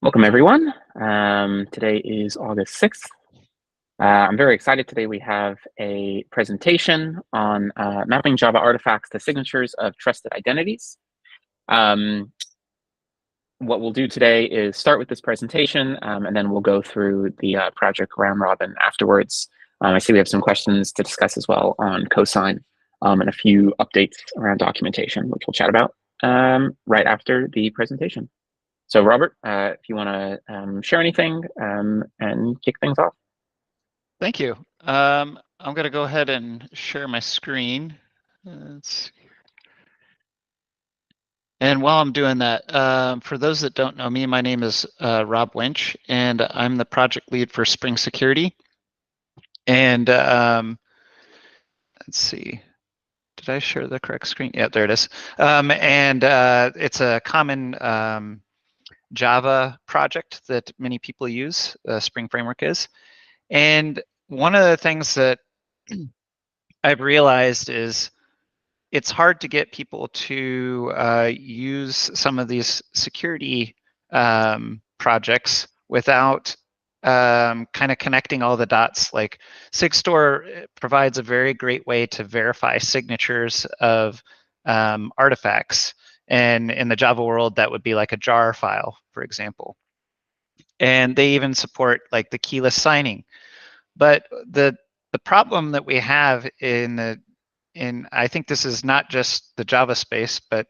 Welcome, everyone. Today is August 6th. I'm very excited. Today we have a presentation on mapping Java artifacts to signatures of trusted identities. What we'll do today is start with this presentation, and then we'll go through the project round robin afterwards. I see we have some questions to discuss as well on cosign and a few updates around documentation, which we'll chat about right after the presentation. So Robert, if you want to share anything and kick things off. Thank you. I'm going to go ahead and share my screen. And while I'm doing that, for those that don't know me, my name is Rob Winch, and I'm the project lead for Spring Security. And let's see, did I share the correct screen? Yeah, there it is. It's a common Java project that many people use, Spring Framework is. And one of the things that I've realized is it's hard to get people to use some of these security projects without kind of connecting all the dots. Like Sigstore provides a very great way to verify signatures of artifacts. And in the Java world, that would be like a jar file, for example. And they even support like the keyless signing. But the problem that we have in I think this is not just the Java space, but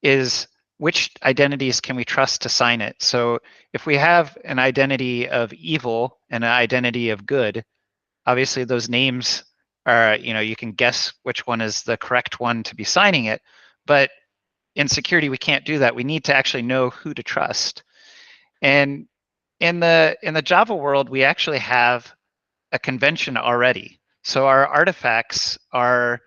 is which identities can we trust to sign it? So if we have an identity of evil and an identity of good, obviously those names are, you can guess which one is the correct one to be signing it. But in security, we can't do that. We need to actually know who to trust. And in the Java world, we actually have a convention already. So our artifacts are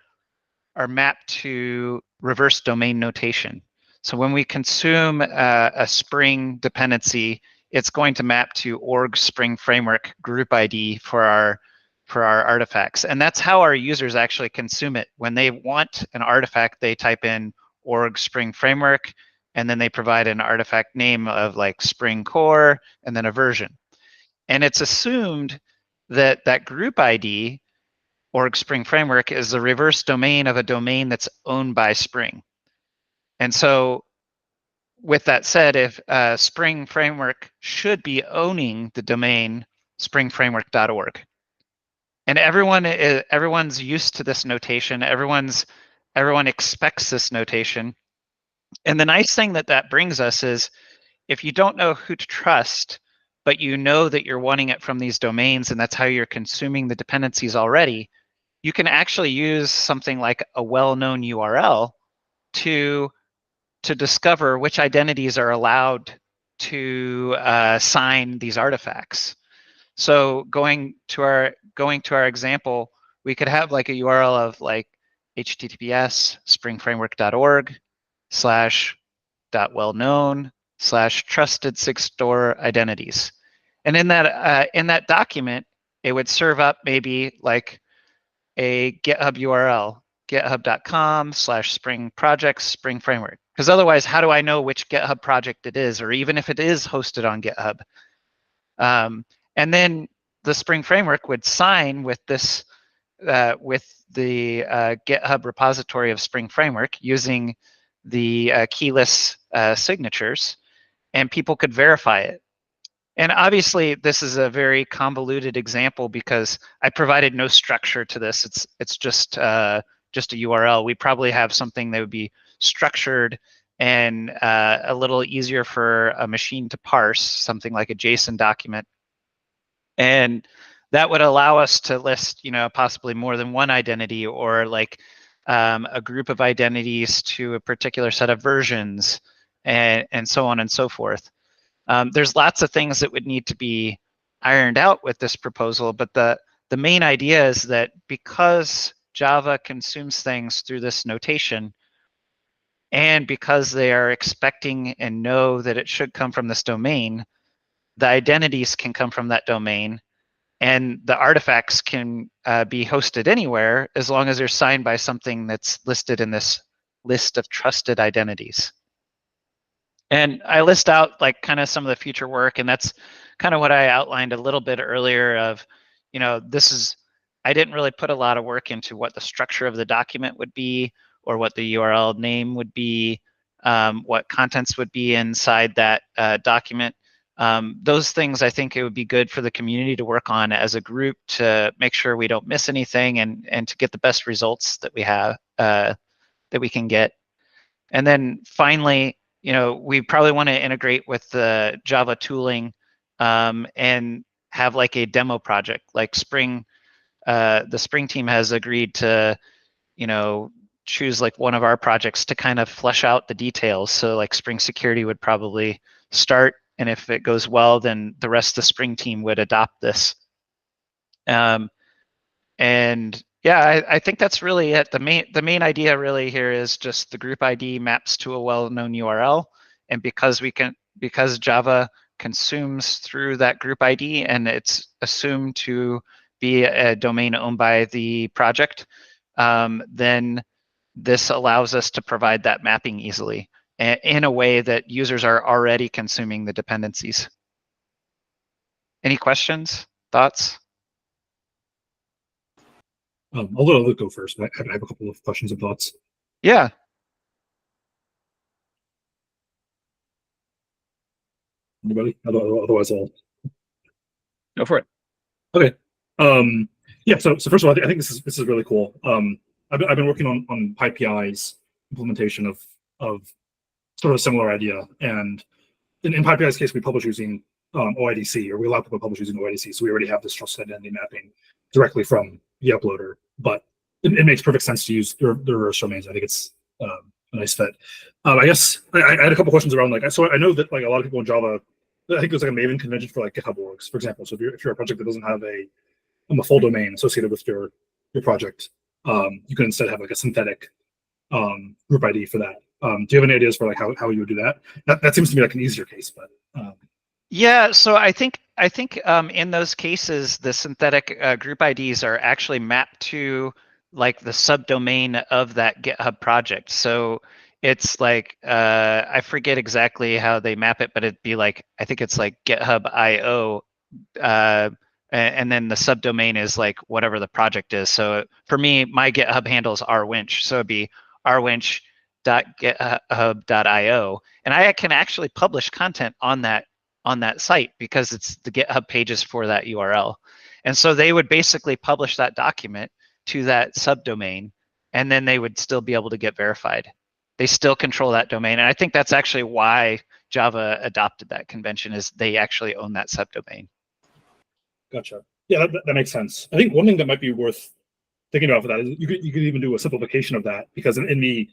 mapped to reverse domain notation. So when we consume a Spring dependency, it's going to map to org Spring Framework group ID for our artifacts. And that's how our users actually consume it. When they want an artifact, they type in org Spring Framework, and then they provide an artifact name of like Spring Core, and then a version. And it's assumed that that group ID, org Spring Framework, is the reverse domain of a domain that's owned by Spring. And so with that said, if Spring Framework should be owning the domain springframework.org. And everyone's used to this notation. Everyone expects this notation. And the nice thing that brings us is if you don't know who to trust, but you know that you're wanting it from these domains and that's how you're consuming the dependencies already, you can actually use something like a well-known URL to discover which identities are allowed to sign these artifacts. So going to our example, we could have like a URL of like https springframework.org /.wellknown/trusted Sigstore identities. And in that document, it would serve up maybe like a GitHub URL, github.com/spring projects spring framework. Because otherwise, how do I know which GitHub project it is, or even if it is hosted on GitHub? And then the Spring Framework would sign with this, with the GitHub repository of Spring Framework using the keyless signatures, and people could verify it. And obviously, this is a very convoluted example because I provided no structure to this. It's just a URL. We probably have something that would be structured and a little easier for a machine to parse, something like a JSON document. And that would allow us to list, possibly more than one identity, or like a group of identities to a particular set of versions, and so on and so forth. There's lots of things that would need to be ironed out with this proposal, but the main idea is that because Java consumes things through this notation, and because they are expecting and know that it should come from this domain, the identities can come from that domain, and the artifacts can be hosted anywhere as long as they're signed by something that's listed in this list of trusted identities. And I list out like kind of some of the future work, and that's kind of what I outlined a little bit earlier of, I didn't really put a lot of work into what the structure of the document would be or what the URL name would be, what contents would be inside that document. Those things I think it would be good for the community to work on as a group to make sure we don't miss anything and to get the best results that we have, that we can get. And then finally, we probably want to integrate with the Java tooling, and have like a demo project. Like the Spring team has agreed to, choose like one of our projects to kind of flesh out the details. So like Spring Security would probably start, and if it goes well, then the rest of the Spring team would adopt this. And yeah, I think that's really it. The main idea really here is just the group ID maps to a well-known URL, and because Java consumes through that group ID and it's assumed to be a domain owned by the project, then this allows us to provide that mapping easily in a way that users are already consuming the dependencies. Any questions, thoughts? I'll let Luke go first. I have a couple of questions and thoughts. Yeah. Anybody? Otherwise, I'll Go for it. Okay. Yeah. So first of all, I think this is really cool. I've been working on PyPI's implementation of sort of a similar idea, and in PyPI's case, we publish using OIDC, or we allow people to publish using OIDC, so we already have this trusted identity mapping directly from the uploader. But it makes perfect sense to use their reverse domains. I think it's a nice fit. I guess I had a couple questions around so I know that like a lot of people in Java, I think there's like a Maven convention for like GitHub orgs, for example. So if you're a project that doesn't have a full domain associated with your project, you can instead have like a synthetic group ID for that. Do you have any ideas for like how you would do that? That seems to me like an easier case, but yeah. So I think in those cases, the synthetic group IDs are actually mapped to like the subdomain of that GitHub project. So it's like I forget exactly how they map it, but it'd be like I think it's like GitHub IO, and then the subdomain is like whatever the project is. So for me, my GitHub handle is rwinch, so it'd be rwinch.github.io, and I can actually publish content on that site because it's the GitHub pages for that URL. And so they would basically publish that document to that subdomain, and then they would still be able to get verified. They still control that domain. And I think that's actually why Java adopted that convention, is they actually own that subdomain. Gotcha. Yeah, that makes sense. I think one thing that might be worth thinking about for that is you could even do a simplification of that, because in the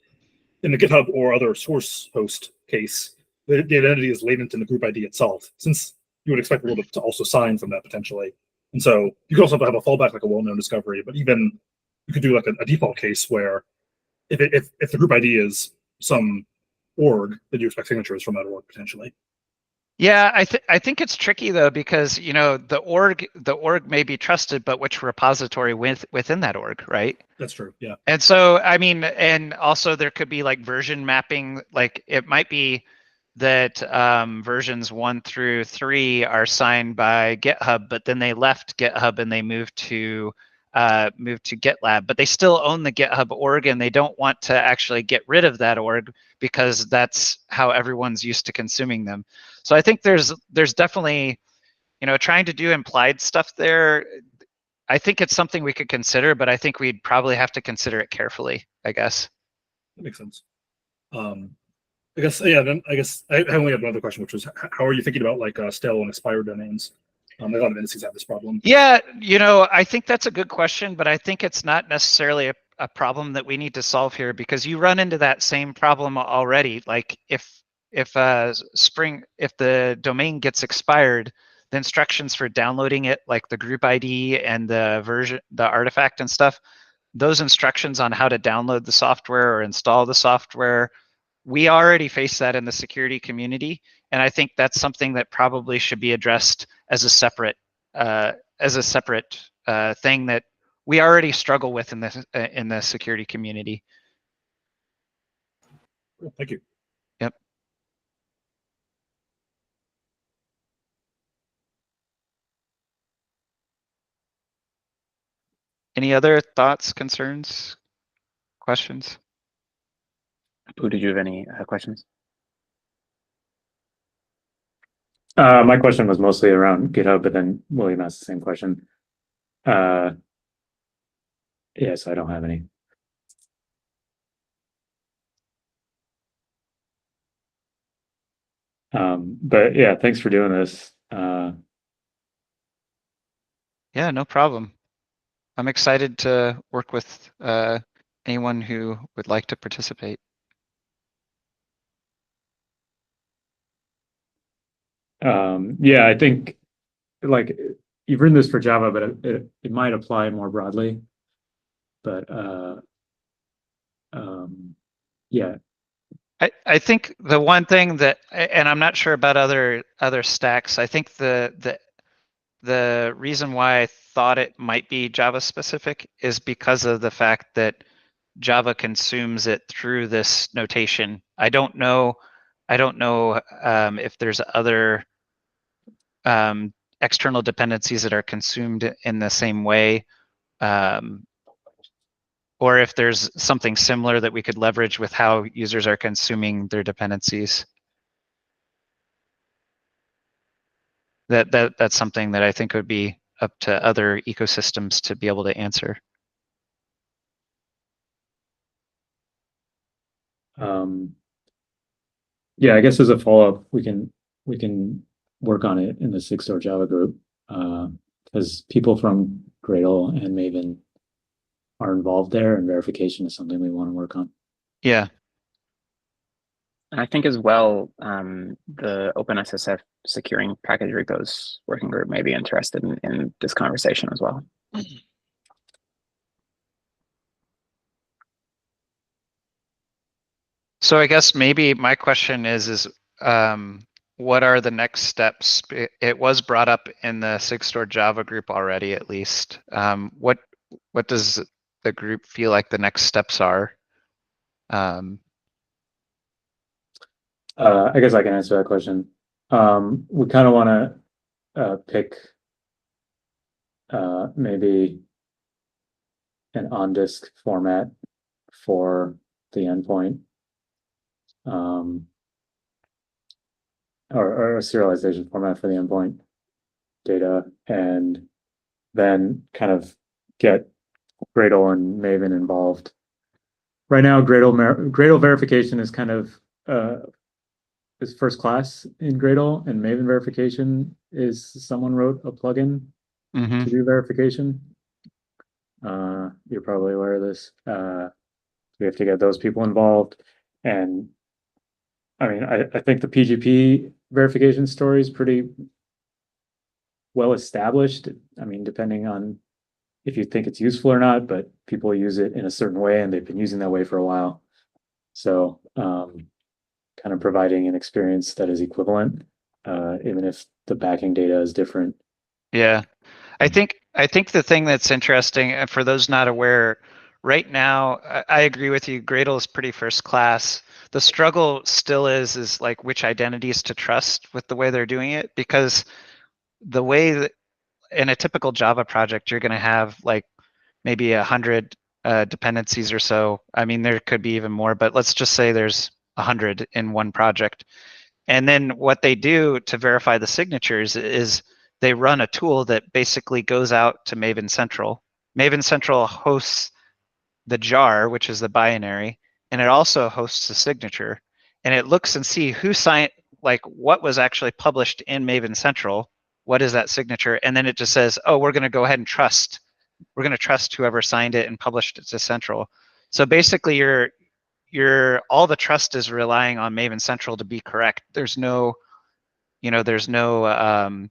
GitHub or other source host case, the identity is latent in the group ID itself, since you would expect people to also sign from that potentially. And so you could also have a fallback like a well-known discovery, but even you could do like a default case where if the group ID is some org, then you expect signatures from that org potentially. Yeah, I think it's tricky though, because the org may be trusted, but which repository within that org, right? That's true. Yeah. And so I mean, and also there could be like version mapping. Like it might be that versions 1 through 3 are signed by GitHub, but then they left GitHub and they moved to GitLab, but they still own the GitHub org, and they don't want to actually get rid of that org because that's how everyone's used to consuming them. So I think there's definitely, trying to do implied stuff there. I think it's something we could consider, but I think we'd probably have to consider it carefully, I guess. That makes sense. I guess, yeah, then I guess I only have another question, which was how are you thinking about like stale and expired domains? A lot of indices have this problem. Yeah, I think that's a good question, but I think it's not necessarily a problem that we need to solve here, because you run into that same problem already. Like if the domain gets expired, the instructions for downloading it, like the group ID and the version, the artifact and stuff, those instructions on how to download the software or install the software, we already face that in the security community, and I think that's something that probably should be addressed as a separate thing that we already struggle with in the security community. Cool, thank you. Yep. Any other thoughts, concerns, questions? Who did you have any questions? My question was mostly around GitHub, but then William asked the same question. Yes, I don't have any. But yeah, thanks for doing this. Yeah, no problem. I'm excited to work with anyone who would like to participate. Yeah, I think like you've written this for Java, but it might apply more broadly. But yeah. I think the one thing that, and I'm not sure about other stacks, I think the reason why I thought it might be Java specific is because of the fact that Java consumes it through this notation. I don't know if there's other external dependencies that are consumed in the same way, or if there's something similar that we could leverage with how users are consuming their dependencies. That's something that I think would be up to other ecosystems to be able to answer. Yeah, I guess as a follow-up, we can work on it in the Sigstore Java group, because people from Gradle and Maven are involved there, and verification is something we want to work on. Yeah. I think as well, the OpenSSF securing package repos working group may be interested in this conversation as well. So I guess maybe my question is what are the next steps? It was brought up in the Sigstore Java group already, at least. What does the group feel like the next steps are? I guess I can answer that question. We kind of want to pick maybe an on-disk format for the endpoint, or a serialization format for the endpoint data, and then kind of get Gradle and Maven involved. Right now, Gradle verification is kind of is first class in Gradle, and Maven verification is someone wrote a plugin to do verification. You're probably aware of this. We have to get those people involved, and I mean, I think the PGP verification story is pretty well established. I mean, depending on if you think it's useful or not, but people use it in a certain way, and they've been using that way for a while. So, kind of providing an experience that is equivalent, even if the backing data is different. Yeah, I think the thing that's interesting, and for those not aware, right now, I agree with you. Gradle is pretty first class. The struggle still is like which identities to trust with the way they're doing it, because the way that in a typical Java project, you're going to have like maybe 100 dependencies or so. I mean, there could be even more, but let's just say there's 100 in one project. And then what they do to verify the signatures is they run a tool that basically goes out to Maven Central. Maven Central hosts the jar, which is the binary, and it also hosts the signature. And it looks and see who signed, like what was actually published in Maven Central, what is that signature, and then it just says, oh, we're going to go ahead and trust. We're going to trust whoever signed it and published it to Central. So basically, your all the trust is relying on Maven Central to be correct. There's no, there's no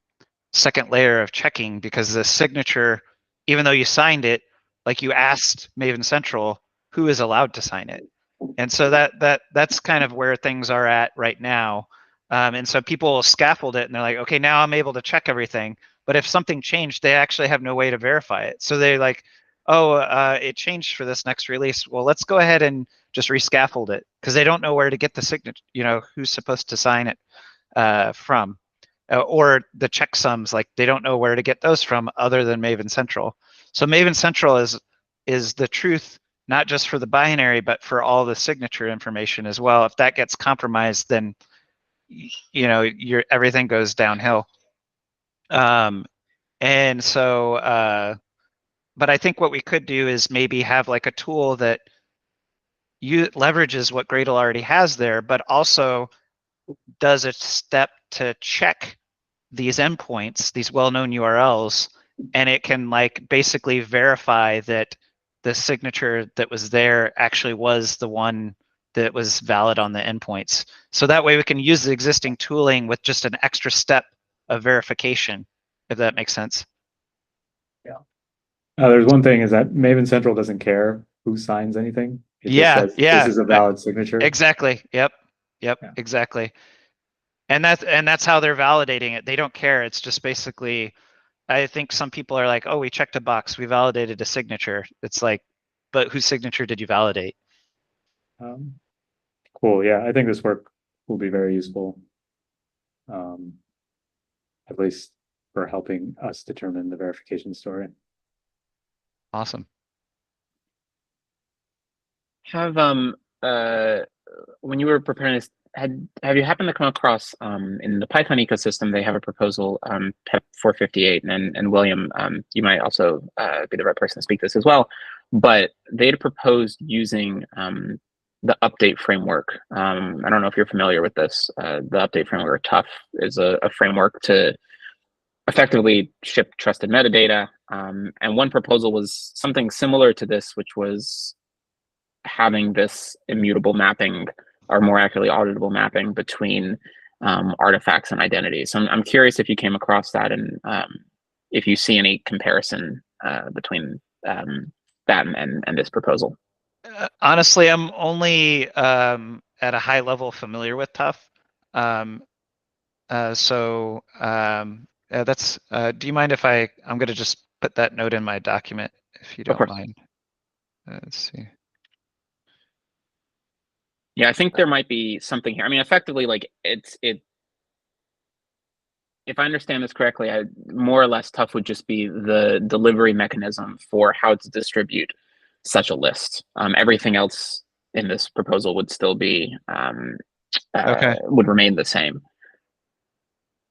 second layer of checking, because the signature, even though you signed it, like you asked Maven Central who is allowed to sign it. And so that's kind of where things are at right now. And so people scaffold it and they're like, okay, now I'm able to check everything. But if something changed, they actually have no way to verify it. So they're like, oh, it changed for this next release. Well, let's go ahead and just rescaffold it, because they don't know where to get the signature, who's supposed to sign it from. Or the checksums, like they don't know where to get those from other than Maven Central. So Maven Central is the truth, not just for the binary, but for all the signature information as well. If that gets compromised, then everything goes downhill. And so, but I think what we could do is maybe have like a tool that leverages what Gradle already has there, but also does a step to check these endpoints, these well-known URLs, and it can like basically verify that the signature that was there actually was the one that was valid on the endpoints. So that way we can use the existing tooling with just an extra step of verification, if that makes sense. Yeah. There's one thing is that Maven Central doesn't care who signs anything. It just says this is a valid signature. Exactly. Yep. Yeah. Exactly. And that's how they're validating it. They don't care. It's just basically, I think some people are like, oh, we checked a box, we validated a signature. It's like, but whose signature did you validate? Cool. Yeah, I think this work will be very useful. At least for helping us determine the verification story. Awesome. Have when you were preparing this, have you happened to come across in the Python ecosystem, they have a proposal, PEP 458, and William, you might also be the right person to speak to this as well, but they had proposed using the update framework. I don't know if you're familiar with this. The update framework, Tough, is a framework to effectively ship trusted metadata. And one proposal was something similar to this, which was having this immutable mapping, or more accurately auditable mapping, between artifacts and identities. So I'm curious if you came across that, and if you see any comparison between that and this proposal. Honestly, I'm only at a high level familiar with Tough. So that's, do you mind if I'm going to just put that note in my document, if you don't mind? Let's see. Yeah, I think there might be something here. I mean, effectively, like if I understand this correctly, more or less Tough would just be the delivery mechanism for how to distribute such a list. Everything else in this proposal would still be would remain the same.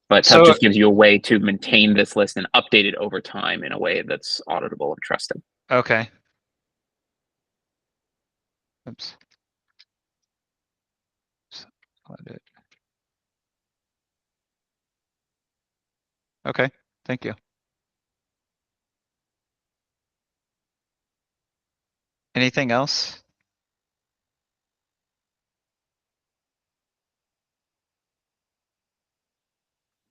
But Tough just gives you a way to maintain this list and update it over time in a way that's auditable and trusted. Okay. Oops. Audit. Okay, thank you. Anything else?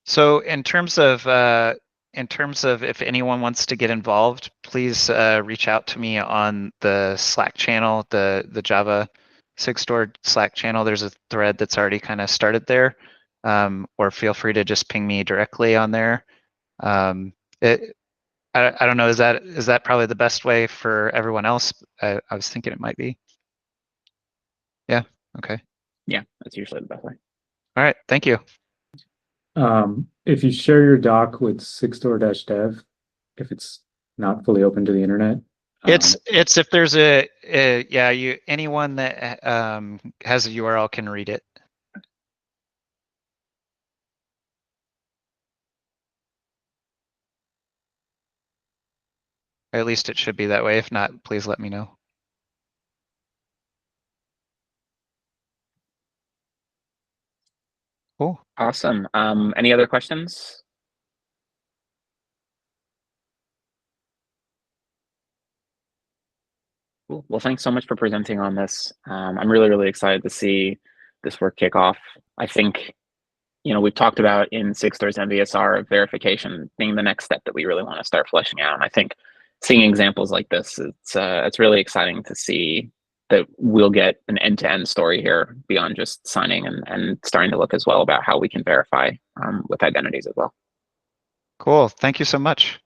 So in terms of if anyone wants to get involved, please reach out to me on the Slack channel, the Java Sigstore Slack channel. There's a thread that's already kind of started there, or feel free to just ping me directly on there. I don't know, is that probably the best way for everyone else? I was thinking it might be. Yeah. Okay. Yeah, that's usually the best way. All right. Thank you. If you share your doc with Sigstore-dev, if it's not fully open to the internet, it's if there's anyone that has a URL can read it. At least it should be that way. If not, please let me know. Cool. Awesome. Any other questions? Cool. Well, thanks so much for presenting on this. I'm really, really excited to see this work kick off. I think, we've talked about in Sigstore's MVSR verification being the next step that we really want to start fleshing out. And I think seeing examples like this, it's really exciting to see that we'll get an end-to-end story here beyond just signing, and starting to look as well about how we can verify with identities as well. Cool. Thank you so much.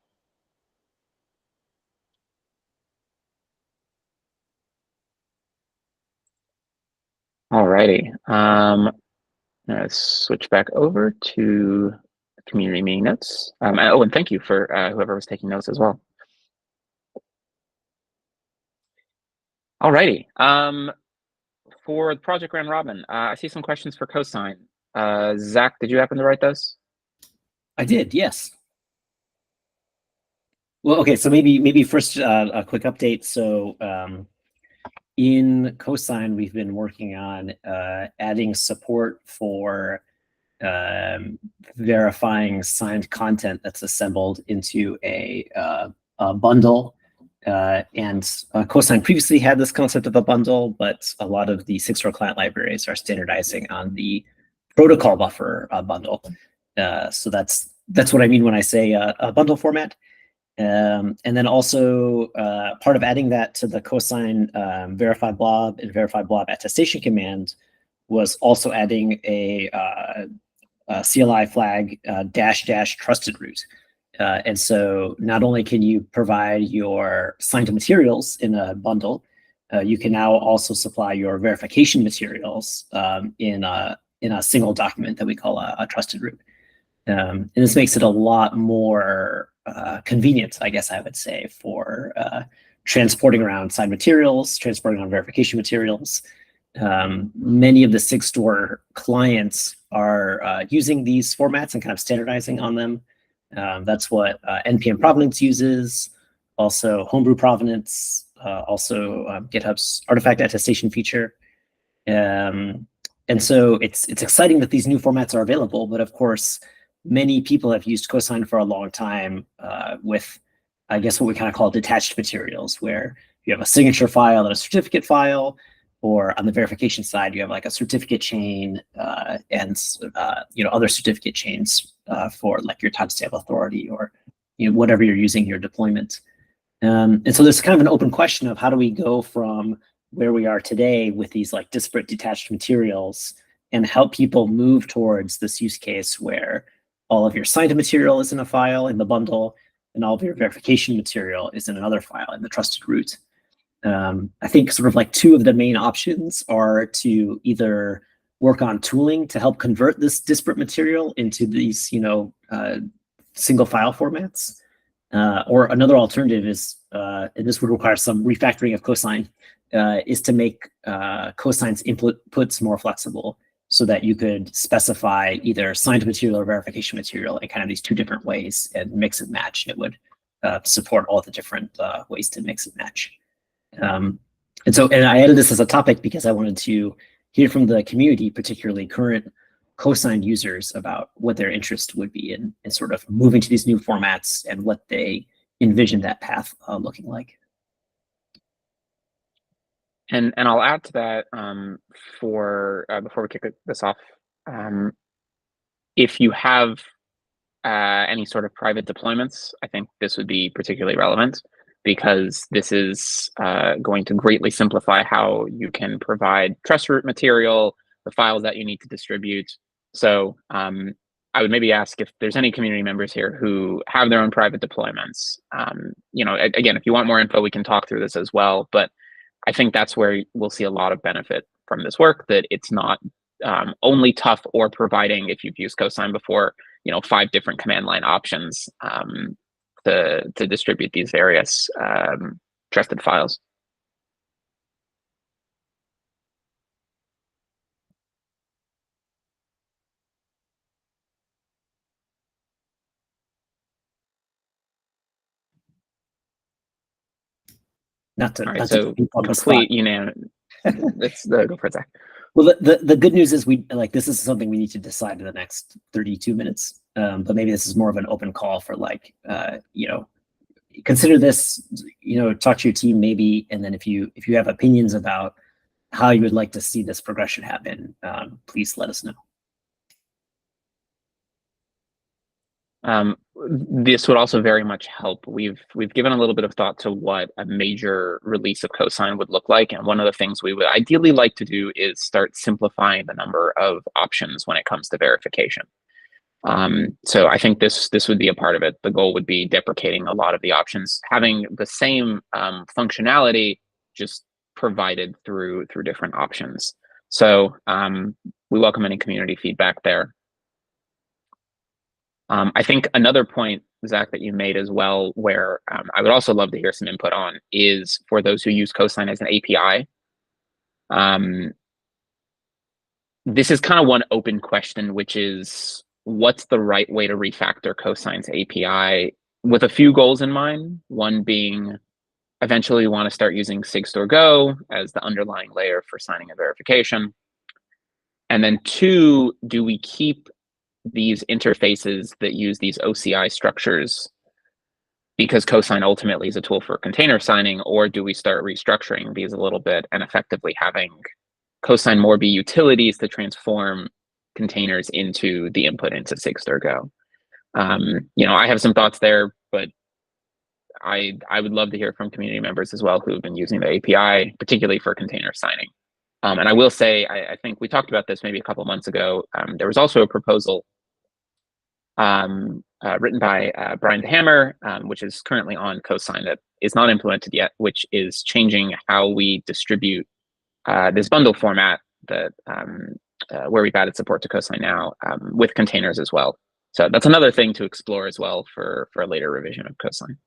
Alrighty. Let's switch back over to community meeting notes. And thank you for whoever was taking notes as well. Alrighty. For the project round robin, I see some questions for cosine. Zach, did you happen to write those? I did, yes. Well, okay, so maybe first a quick update. So in cosine, we've been working on adding support for verifying signed content that's assembled into a bundle. And cosine previously had this concept of a bundle, but a lot of the Sigstore client libraries are standardizing on the protocol buffer bundle. So that's what I mean when I say a bundle format. And then also part of adding that to the cosine verify blob and verify blob attestation command was also adding a CLI flag -- trusted root. And so not only can you provide your signed materials in a bundle, you can now also supply your verification materials in a single document that we call a trusted root. And this makes it a lot more convenient, I guess I would say, for transporting around signed materials, transporting around verification materials. Many of the Sigstore clients are using these formats and kind of standardizing on them. That's what NPM Provenance uses, also Homebrew Provenance, also GitHub's artifact attestation feature. And so it's exciting that these new formats are available, but of course, many people have used cosine for a long time with, I guess, what we kind of call detached materials, where you have a signature file and a certificate file, or on the verification side, you have like a certificate chain and other certificate chains for like your timestamp authority or whatever you're using in your deployment. And so there's kind of an open question of how do we go from where we are today with these like disparate detached materials and help people move towards this use case where all of your signed material is in a file in the bundle and all of your verification material is in another file in the trusted root. I think sort of like two of the main options are to either work on tooling to help convert this disparate material into these, single file formats. Or another alternative is, and this would require some refactoring of cosine, is to make cosine's inputs more flexible so that you could specify either signed material or verification material in kind of these two different ways and mix and match. It would support all the different ways to mix and match. And I added this as a topic because I wanted to hear from the community, particularly current cosine users, about what their interest would be in sort of moving to these new formats and what they envision that path looking like. And I'll add to that before we kick this off, if you have any sort of private deployments, I think this would be particularly relevant because this is going to greatly simplify how you can provide trust root material, the files that you need to distribute. So I would maybe ask if there's any community members here who have their own private deployments. Again, if you want more info, we can talk through this as well. But I think that's where we'll see a lot of benefit from this work, that it's not only tough or providing, if you've used cosine before, 5 different command line options to distribute these various trusted files. All right, so complete unanimous. Let's go for it, Zach. Well, the good news is this is something we need to decide in the next 32 minutes. But maybe this is more of an open call for consider this, talk to your team maybe, and then if you have opinions about how you would like to see this progression happen, please let us know. This would also very much help. We've given a little bit of thought to what a major release of cosine would look like, and one of the things we would ideally like to do is start simplifying the number of options when it comes to verification. So I think this would be a part of it. The goal would be deprecating a lot of the options, having the same functionality, just provided through different options. So we welcome any community feedback there. I think another point Zach, that you made as well, where I would also love to hear some input on, is for those who use Cosine as an API. This is kind of one open question, which is what's the right way to refactor Cosine's API, with a few goals in mind. One being, eventually we want to start using Sigstore Go as the underlying layer for signing and verification. And then two, do we keep these interfaces that use these OCI structures because Cosine ultimately is a tool for container signing, or do we start restructuring these a little bit and effectively having Cosine more be utilities to transform containers into the input into Sigstore Go? I have some thoughts there, but I would love to hear from community members as well who have been using the API, particularly for container signing. And I will say, I think we talked about this maybe a couple months ago. There was also a proposal written by Brian DeHammer, which is currently on Cosine, that is not implemented yet, which is changing how we distribute this bundle format that where we've added support to Cosine now with containers as well. So that's another thing to explore as well for a later revision of Cosine.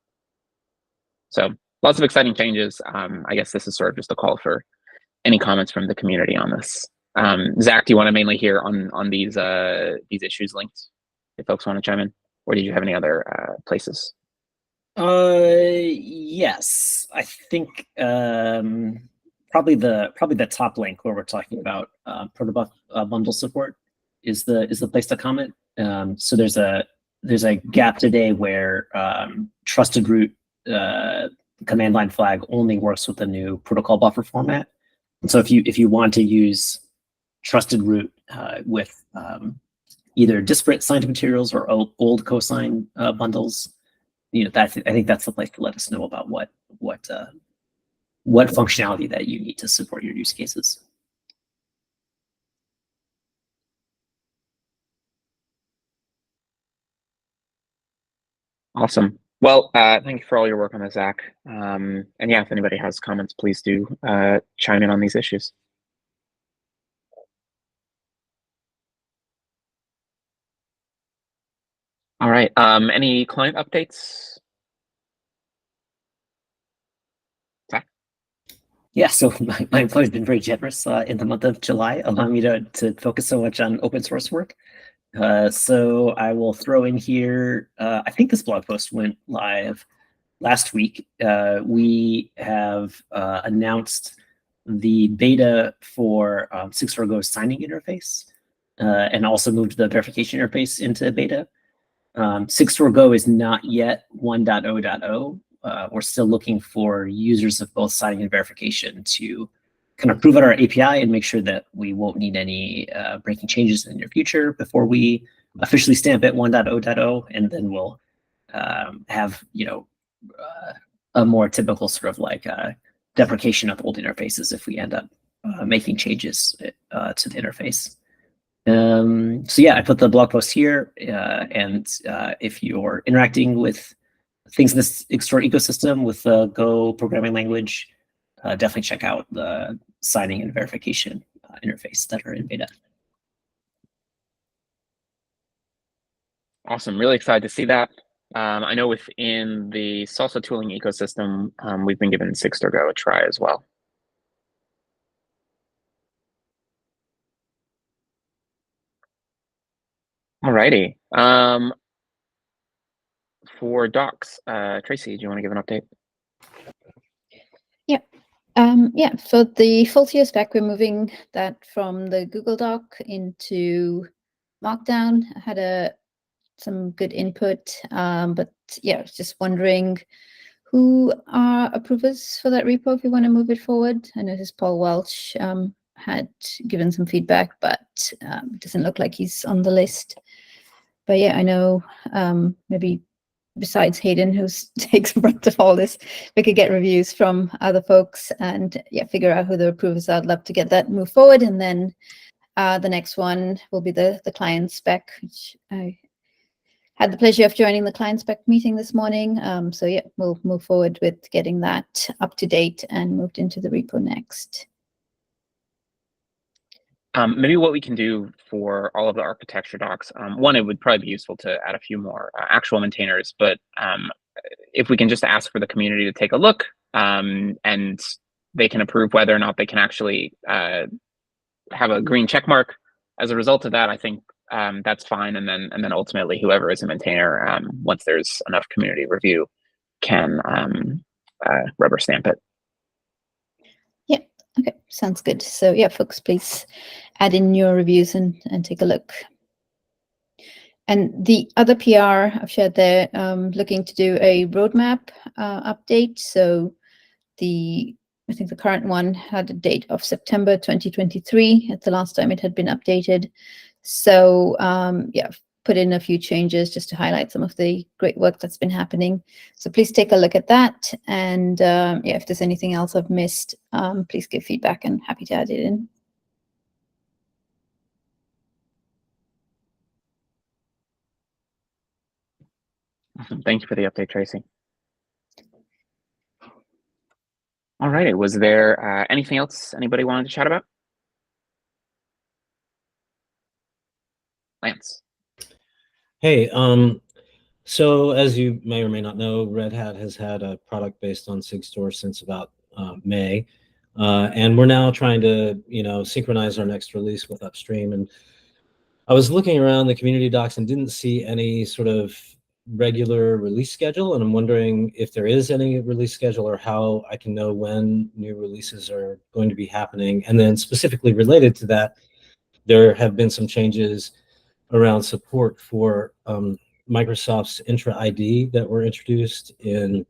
So lots of exciting changes. I guess this is sort of just a call for any comments from the community on this. Zach, do you want to mainly hear on these issues linked, if folks want to chime in, or did you have any other places? Yes, I think probably the top link where we're talking about protobuf bundle support is the place to comment. So there's a gap today where trusted root command line flag only works with the new protocol buffer format. And so if you want to use trusted root with either disparate signed materials or old Cosine bundles, I think that's the place to let us know about what functionality that you need to support your use cases. Awesome. Well, thank you for all your work on this, Zach. And yeah, if anybody has comments, please do chime in on these issues. All right. Any client updates? Zach? Yeah, so my employer's been very generous in the month of July, allowing me to focus so much on open source work. So I will throw in here, I think this blog post went live last week. We have announced the beta for Sigstore Go's signing interface, and also moved the verification interface into beta. Sigstore Go is not yet 1.0.0. We're still looking for users of both signing and verification to kind of prove out our API and make sure that we won't need any breaking changes in the near future before we officially stamp it 1.0.0, and then we'll have a more typical sort of like deprecation of old interfaces if we end up making changes to the interface. So yeah, I put the blog post here, and if you're interacting with things in this Sigstore ecosystem with the Go programming language, definitely check out the signing and verification interface that are in beta. Awesome. Really excited to see that. I know within the salsa tooling ecosystem, we've been giving Sigstore Go a try as well. Alrighty. For docs, Tracy, do you want to give an update? Yeah, for the full tier spec, we're moving that from the Google Doc into Markdown. I had some good input, but yeah, I was just wondering who are approvers for that repo if you want to move it forward. I noticed Paul Welch had given some feedback, but it doesn't look like he's on the list. But yeah, I know maybe besides Hayden, who takes brunt of all this, we could get reviews from other folks and yeah, figure out who the approvers are. I'd love to get that move forward. And then the next one will be the client spec, which I had the pleasure of joining the client spec meeting this morning. So yeah, we'll move forward with getting that up to date and moved into the repo next. Maybe what we can do for all of the architecture docs, one, it would probably be useful to add a few more actual maintainers, but if we can just ask for the community to take a look, and they can approve whether or not they can actually have a green check mark as a result of that, I think that's fine. And then ultimately, whoever is a maintainer, once there's enough community review, can rubber stamp it. Yeah, okay, sounds good. So yeah, folks, please add in your reviews and take a look. And the other PR I've shared there, looking to do a roadmap update. So I think the current one had a date of September 2023 at the last time it had been updated. So yeah, I've put in a few changes just to highlight some of the great work that's been happening. So please take a look at that. And yeah, if there's anything else I've missed, please give feedback and happy to add it in. Awesome. Thank you for the update, Tracy. All right. Was there anything else anybody wanted to chat about? Lance. Hey, so as you may or may not know, Red Hat has had a product based on Sigstore since about May, and we're now trying to, synchronize our next release with upstream. And I was looking around the community docs and didn't see any sort of regular release schedule, and I'm wondering if there is any release schedule or how I can know when new releases are going to be happening. And then specifically related to that, there have been some changes around support for Microsoft's Intra ID that were introduced in,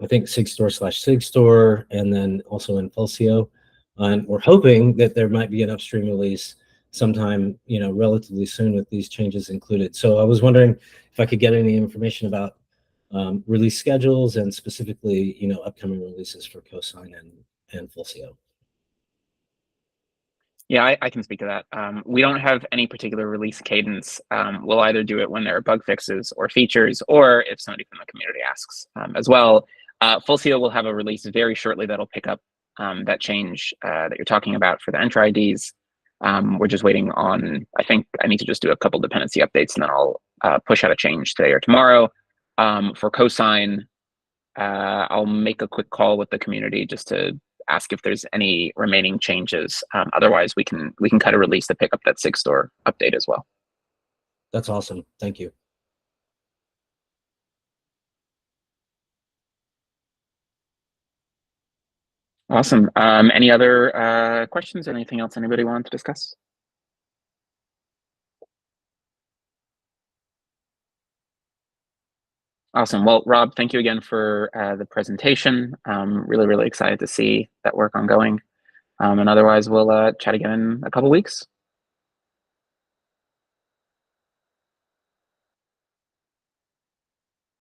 I think, Sigstore/Sigstore, and then also in Fulcio. And we're hoping that there might be an upstream release sometime, relatively soon with these changes included. So I was wondering if I could get any information about release schedules and specifically, upcoming releases for Cosign and Fulcio. Yeah, I can speak to that. We don't have any particular release cadence. We'll either do it when there are bug fixes or features, or if somebody from the community asks as well. Fulcio will have a release very shortly that'll pick up that change that you're talking about for the Entra IDs. We're just waiting on, I think I need to just do a couple dependency updates, and then I'll push out a change today or tomorrow. For Cosign, I'll make a quick call with the community just to ask if there's any remaining changes. Otherwise, we can cut a release to pick up that Sigstore update as well. That's awesome. Thank you. Awesome. Any other questions? Anything else anybody wanted to discuss? Awesome. Well, Rob, thank you again for the presentation. Really, really excited to see that work ongoing. And otherwise, we'll chat again in a couple weeks.